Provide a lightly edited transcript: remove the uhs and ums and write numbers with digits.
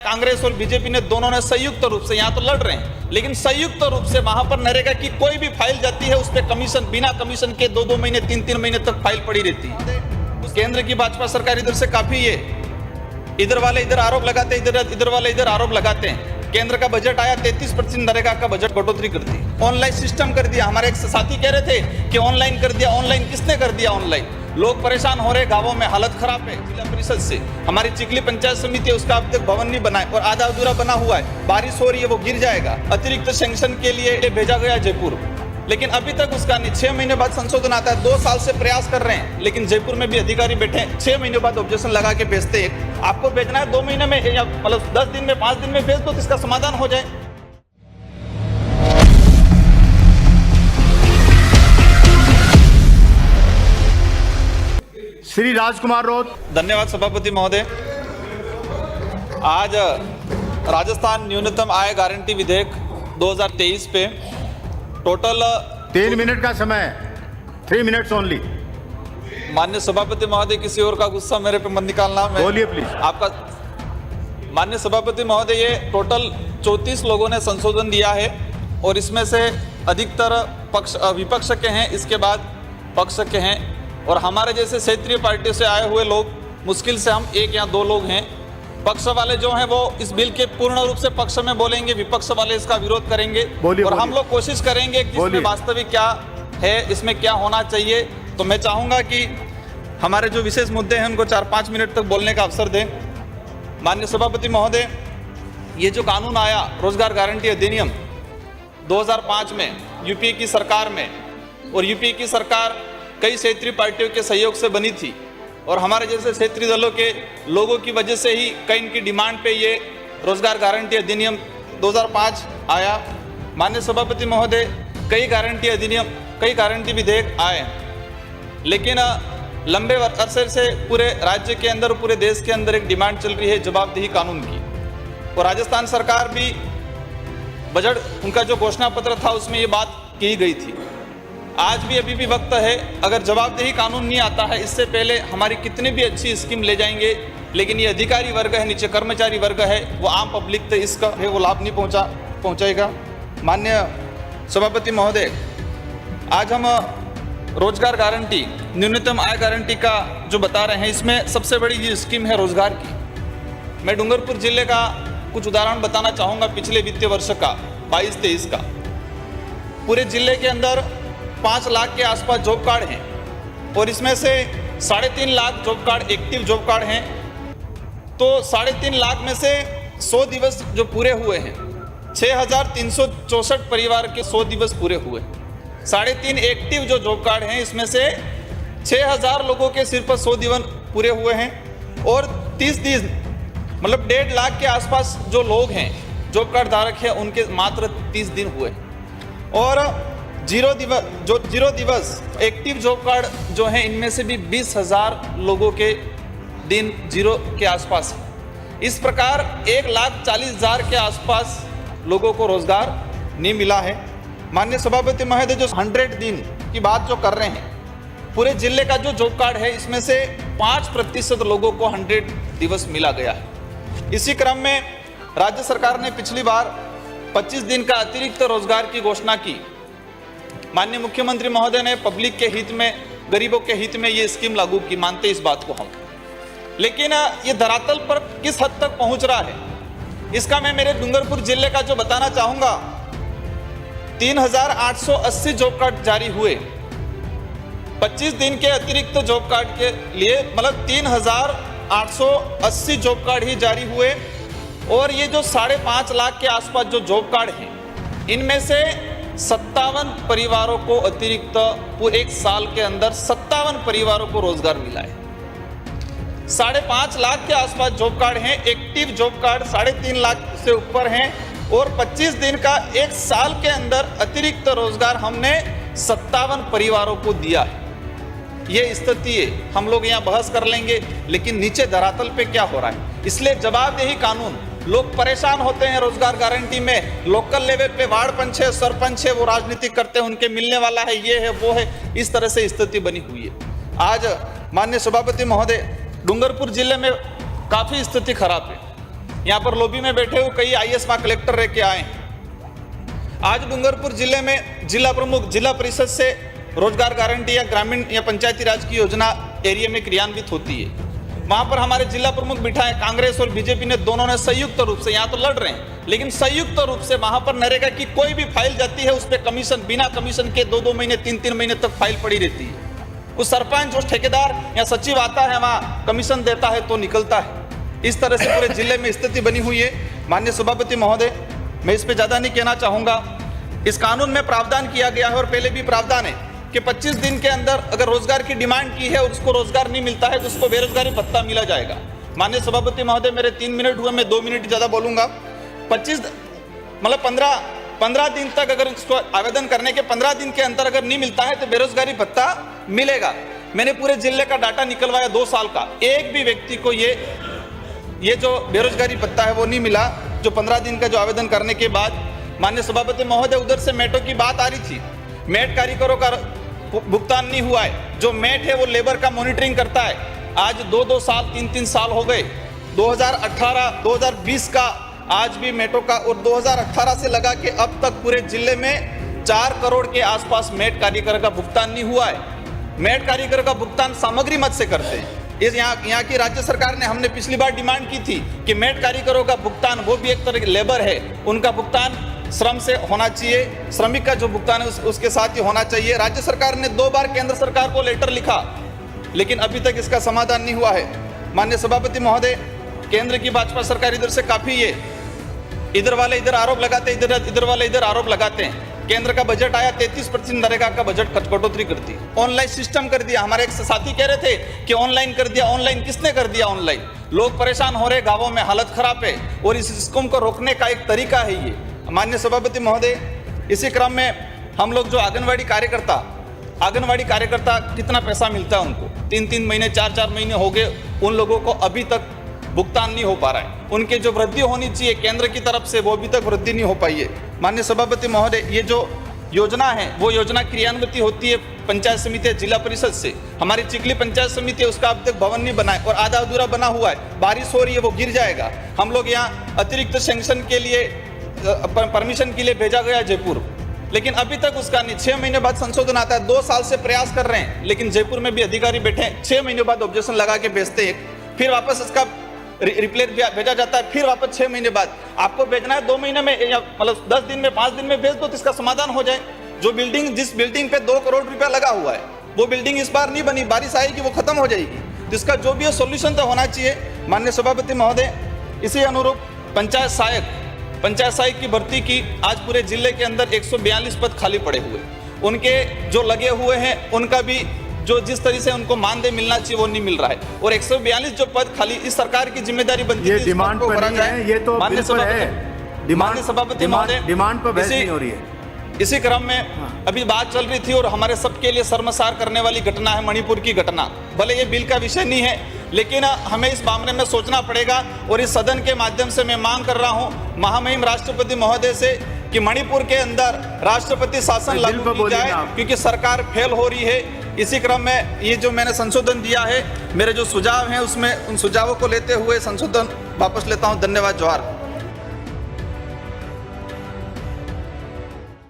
कांग्रेस और बीजेपी ने दोनों ने संयुक्त रूप से, यहाँ तो लड़ रहे हैं लेकिन संयुक्त रूप से वहां पर नरेगा की कोई भी फाइल जाती है उस पर कमीशन, बिना कमीशन के 2-2 महीने 3-3 महीने तक फाइल पड़ी रहती है। केंद्र की भाजपा सरकार इधर से काफी है, इधर वाले इधर आरोप लगाते हैं, इधर वाले इधर आरोप लगाते हैं। केंद्र का बजट आया 33% नरेगा का बजट बढ़ोतरी कर दी, ऑनलाइन सिस्टम कर दिया। हमारे एक साथी कह रहे थे कि ऑनलाइन कर दिया, ऑनलाइन किसने कर दिया? ऑनलाइन लोग परेशान हो रहे, गांवों में हालत खराब है। जिला परिषद से हमारी चिखली पंचायत समिति है, उसका अब तक भवन नहीं बना है और आधा अधूरा बना हुआ है, बारिश हो रही है वो गिर जाएगा। अतिरिक्त सैंक्शन के लिए भेजा गया जयपुर, लेकिन अभी तक उसका नहीं। 6 महीने बाद संशोधन आता है, 2 साल से प्रयास कर रहे हैं, लेकिन जयपुर में भी अधिकारी बैठे हैं, 6 महीने बाद ऑब्जेक्शन लगा के भेजते हैं। आपको भेजना है 2 महीने में या मतलब 10 दिन में, 5 दिन में भेज दो तो इसका समाधान हो जाए। श्री राजकुमार रोत। धन्यवाद सभापति महोदय। आज राजस्थान न्यूनतम आय गारंटी विधेयक 2023 पे टोटल 3 मिनट का समय, 3 मिनट्स ओनली। माननीय सभापति महोदय, किसी और का गुस्सा मेरे पे मत निकालना। बोलिए प्लीज। आपका माननीय सभापति महोदय, ये टोटल 34 लोगों ने संशोधन दिया है और इसमें से अधिकतर विपक्ष के हैं, इसके बाद पक्ष के हैं और हमारे जैसे क्षेत्रीय पार्टी से आए हुए लोग मुश्किल से हम 1 या 2 लोग हैं। पक्ष वाले जो हैं वो इस बिल के पूर्ण रूप से पक्ष में बोलेंगे, विपक्ष वाले इसका विरोध करेंगे और हम लोग कोशिश करेंगे कि इसमें वास्तविक क्या है, इसमें क्या होना चाहिए। तो मैं चाहूँगा कि हमारे जो विशेष मुद्दे हैं उनको 4-5 मिनट तक बोलने का अवसर दें। माननीय सभापति महोदय, ये जो कानून आया रोजगार गारंटी अधिनियम 2005 में यूपीए की सरकार में, और यूपीए की सरकार कई क्षेत्रीय पार्टियों के सहयोग से बनी थी और हमारे जैसे क्षेत्रीय दलों के लोगों की वजह से ही कई इनकी डिमांड पे ये रोजगार गारंटी अधिनियम 2005 आया। माननीय सभापति महोदय, कई गारंटी विधेयक आए, लेकिन लंबे अरसे से पूरे राज्य के अंदर, पूरे देश के अंदर एक डिमांड चल रही है जवाबदेही कानून की। और राजस्थान सरकार भी बजट, उनका जो घोषणा पत्र था उसमें ये बात की गई थी। आज भी अभी भी वक्त है, अगर जवाबदेही कानून नहीं आता है, इससे पहले हमारी कितनी भी अच्छी स्कीम ले जाएंगे, लेकिन ये अधिकारी वर्ग है, नीचे कर्मचारी वर्ग है, वो आम पब्लिक तक इसका है वो लाभ नहीं पहुंचाएगा। माननीय सभापति महोदय, आज हम रोजगार गारंटी, न्यूनतम आय गारंटी का जो बता रहे हैं, इसमें सबसे बड़ी ये स्कीम है रोजगार की। मैं डूंगरपुर जिले का कुछ उदाहरण बताना चाहूँगा। पिछले वित्तीय वर्ष का 22-23 का पूरे जिले के अंदर 5 लाख के आसपास जॉब कार्ड हैं और इसमें से 3.5 lakh job card active job card हैं। तो 3.5 लाख में से 100 दिवस जो पूरे हुए हैं, 6,364 परिवार के 100 दिवस पूरे हुए। 3.5 एक्टिव जो जॉब कार्ड हैं, इसमें से 6,000 लोगों के सिर पर 100 दिवस पूरे हुए हैं और 30 दिन मतलब 1.5 लाख के आसपास जो लोग हैं जॉब कार्ड धारक हैं, उनके मात्र 30 दिन हुए। और 0 दिवस एक्टिव जॉब कार्ड जो हैं, इनमें से भी 20,000 लोगों के दिन 0 के आसपास है। इस प्रकार 1,40,000 के आसपास लोगों को रोजगार नहीं मिला है। माननीय सभापति महोदय, जो 100 दिन की बात जो कर रहे हैं, पूरे जिले का जो जॉब कार्ड है, इसमें से 5% लोगों को 100 दिवस मिला गया है। इसी क्रम में राज्य सरकार ने पिछली बार 25 दिन का अतिरिक्त रोजगार की घोषणा की। माननीय मुख्यमंत्री महोदय ने पब्लिक के हित में, गरीबों के हित में ये स्कीम लागू की, मानते इस बात को हम, लेकिन ये धरातल पर किस हद तक पहुंच रहा है, इसका मैं मेरे डूंगरपुर जिले का जो बताना चाहूंगा। 3,880 जॉब कार्ड जारी हुए 25 दिन के अतिरिक्त जॉब कार्ड के लिए, मतलब 3,880 जॉब कार्ड ही जारी हुए। और ये जो 5.5 लाख के आसपास जो जॉब कार्ड हैं, इनमें से 57 परिवारों को अतिरिक्त पूरे 1 साल के अंदर 57 परिवारों को रोजगार मिला है। 5.5 लाख के आसपास जॉब कार्ड हैं, एक्टिव जॉब कार्ड 3.5 लाख से ऊपर हैं और 25 दिन का 1 साल के अंदर अतिरिक्त रोजगार हमने 57 परिवारों को दिया है। ये स्थिति है, हम लोग यहाँ बहस कर लेंगे, लेकिन नीचे धरातल पे क्या हो रहा है। इसलिए जवाबदेही कानून, लोग परेशान होते हैं रोजगार गारंटी में, लोकल लेवल पे वार्ड पंच है, सरपंच है, वो राजनीति करते हैं, उनके मिलने वाला है, ये है वो है, इस तरह से स्थिति बनी हुई है। आज माननीय सभापति महोदय, डूंगरपुर जिले में काफी स्थिति खराब है। यहाँ पर लॉबी में बैठे हुए कई आईएएस वहाँ कलेक्टर रह के आए हैं। आज डूंगरपुर जिले में जिला प्रमुख जिला परिषद से रोजगार गारंटी या ग्रामीण या पंचायती राज की योजना एरिया में क्रियान्वित होती है। वहां पर हमारे जिला प्रमुख बिठाए, कांग्रेस और बीजेपी ने दोनों ने संयुक्त रूप से, यहाँ तो लड़ रहे हैं लेकिन संयुक्त रूप से वहां पर नरेगा की कोई भी फाइल जाती है उस पर कमीशन, बिना कमीशन के 2-2 महीने 3-3 महीने तक फाइल पड़ी रहती है। उस सरपंच उस ठेकेदार या सचिव आता है, वहां कमीशन देता है तो निकलता है। इस तरह से पूरे जिले में स्थिति बनी हुई है। माननीय सभापति महोदय, मैं इस पे ज्यादा नहीं कहना चाहूंगा। इस कानून में प्रावधान किया गया है और पहले भी प्रावधान है कि 25 दिन के अंदर अगर रोजगार की डिमांड की है और उसको रोजगार नहीं मिलता है तो उसको बेरोजगारी भत्ता मिला जाएगा। माननीय सभापति महोदय, मेरे 3 मिनट हुए, मैं 2 मिनट ज्यादा बोलूंगा। 15 दिन तक अगर इसको आवेदन करने के 15 दिन के अंदर अगर नहीं मिलता है तो बेरोजगारी भत्ता मिलेगा। मैंने पूरे जिले का डाटा निकलवाया 2 साल का, एक भी व्यक्ति को ये जो बेरोजगारी भत्ता है वो नहीं मिला, जो 15 दिन का जो आवेदन करने के बाद। माननीय सभापति महोदय, उधर से मेटों की बात आ रही थी, मेट कारीगरों का भुगतान नहीं हुआ है। जो मेट है वो लेबर का मॉनिटरिंग करता है। आज 2-2 साल 3-3 साल हो गए, 2018-2020 का आज भी मेटों का, और 2018 से लगा के अब तक पूरे जिले में 4 करोड़ के आसपास मेट कारीगर का भुगतान नहीं हुआ है। मेट कारीगर का भुगतान सामग्री मद से करते हैं। इस यहाँ की राज्य सरकार ने, हमने पिछली बार डिमांड की थी कि मेट कारीगरों का भुगतान, वो भी एक तरह की लेबर है, उनका भुगतान श्रम से होना चाहिए, श्रमिक का जो भुगतान है उसके साथ ही होना चाहिए। राज्य सरकार ने 2 बार केंद्र सरकार को लेटर लिखा लेकिन अभी तक इसका समाधान नहीं हुआ है। माननीय सभापति महोदय, केंद्र की भाजपा सरकार इधर से काफी इधर वाले इधर आरोप लगाते, इधर वाले इधर आरोप लगाते हैं। केंद्र का बजट आया, 33% नरेगा का बजट कटौती कर दी, ऑनलाइन सिस्टम कर दिया। हमारे एक साथी कह रहे थे कि ऑनलाइन कर दिया। ऑनलाइन किसने कर दिया? ऑनलाइन। लोग परेशान हो रहे, गांवों में हालत खराब है और इस स्कीम को रोकने का एक तरीका है ये। माननीय सभापति महोदय, इसी क्रम में हम लोग जो आंगनवाड़ी कार्यकर्ता कितना पैसा मिलता है उनको, 3-3 महीने 4-4 महीने हो गए, उन लोगों को अभी तक भुगतान नहीं हो पा रहा है। उनके जो वृद्धि होनी चाहिए केंद्र की तरफ से, वो अभी तक वृद्धि नहीं हो पाई है। माननीय सभापति महोदय, ये जो योजना है वो योजना क्रियान्वित होती है पंचायत समिति जिला परिषद से। हमारी चिखली पंचायत समिति है, उसका अब तक भवन नहीं बना है और आधा अधूरा बना हुआ है। बारिश हो रही है, वो गिर जाएगा। हम लोग यहाँ अतिरिक्त सैंक्शन के लिए, परमिशन के लिए भेजा गया जयपुर, लेकिन अभी तक उसका नहीं। 6 महीने बाद संशोधन आता है। 2 साल से प्रयास कर रहे हैं लेकिन जयपुर में भी अधिकारी बैठे हैं, 6 महीने बाद ऑब्जेक्शन लगा के भेजते हैं, फिर वापस इसका रिप्लेट भेजा जाता है, फिर वापस 6 महीने बाद। आपको भेजना है 2 महीने में या मतलब 10 दिन में, 5 दिन में भेज दो तो इसका समाधान हो जाए। जो बिल्डिंग, जिस बिल्डिंग पे 2 करोड़ रुपया लगा हुआ है, वो बिल्डिंग इस बार नहीं बनी, बारिश आएगी वो खत्म हो जाएगी। तो इसका जो भी सोल्यूशन तो होना चाहिए। माननीय सभापति महोदय, इसी अनुरूप पंचायत सहायक की भर्ती की आज पूरे जिले के अंदर 142 पद खाली पड़े हुए, उनके जो लगे हुए हैं उनका भी जो जिस तरह से उनको मानदेय मिलना चाहिए वो नहीं मिल रहा है। और 142 जो पद खाली, इस सरकार की जिम्मेदारी बनती है, ये डिमांड पर नहीं है, ये तो बिल पर है। माननीय सभापति महोदय, डिमांड पर बहस नहीं हो रही है। इसी क्रम में अभी बात चल रही थी और हमारे सबके लिए शर्मसार करने वाली घटना है मणिपुर की घटना। भले ये बिल का विषय नहीं है लेकिन हमें इस मामले में सोचना पड़ेगा और इस सदन के माध्यम से मैं मांग कर रहा हूं महामहिम राष्ट्रपति महोदय से कि मणिपुर के अंदर राष्ट्रपति शासन लागू की जाए, क्योंकि सरकार फेल हो रही है। इसी क्रम में ये जो मैंने संशोधन दिया है, मेरे जो सुझाव हैं उसमें उन सुझावों को लेते हुए संशोधन वापस लेता हूं। धन्यवाद। जोहार।